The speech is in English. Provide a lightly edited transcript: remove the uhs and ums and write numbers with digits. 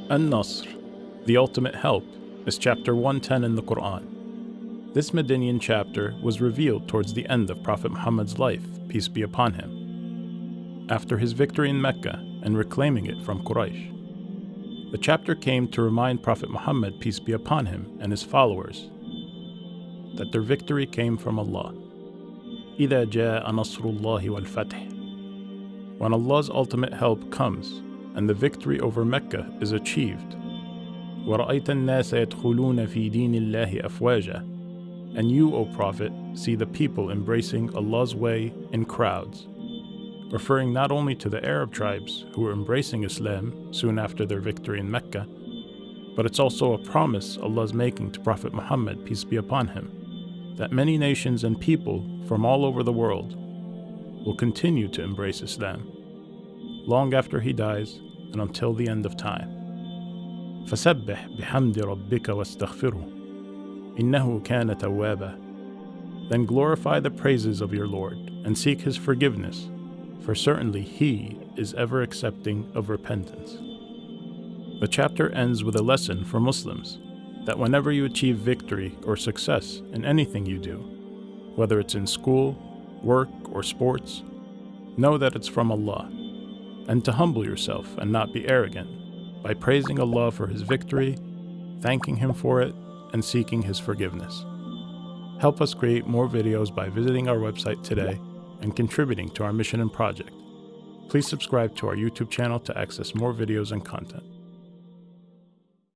An-Nasr, the ultimate help, is chapter 110 in the Quran. This Medinian chapter was revealed towards the end of Prophet Muhammad's life, peace be upon him, after his victory in Mecca and reclaiming it from Quraysh. The chapter came to remind Prophet Muhammad, peace be upon him, and his followers that their victory came from Allah. إِذَا جَاءَ نَصْرُ اللَّهِ وَالْفَتْحِ. When Allah's ultimate help comes and the victory over Mecca is achieved, وَرَأَيْتَ النَّاسَ يَدْخُلُونَ فِي دِينِ اللَّهِ أَفْوَاجًا. And you, O Prophet, see the people embracing Allah's way in crowds, referring not only to the Arab tribes who were embracing Islam soon after their victory in Mecca, but it's also a promise Allah is making to Prophet Muhammad, peace be upon him, that many nations and people from all over the world will continue to embrace Islam long after he dies and until the end of time. فَسَبِّحْ بِحَمْدِ رَبِّكَ وَاسْتَغْفِرْهُ إِنَّهُ كَانَ تَوَّابًا. Then glorify the praises of your Lord and seek his forgiveness, for certainly he is ever accepting of repentance. The chapter ends with a lesson for Muslims that whenever you achieve victory or success in anything you do, whether it's in school, work, or sports, know that it's from Allah, and to humble yourself and not be arrogant by praising Allah for his victory, thanking him for it, and seeking his forgiveness. Help us create more videos by visiting our website today and contributing to our mission and project. Please subscribe to our YouTube channel to access more videos and content.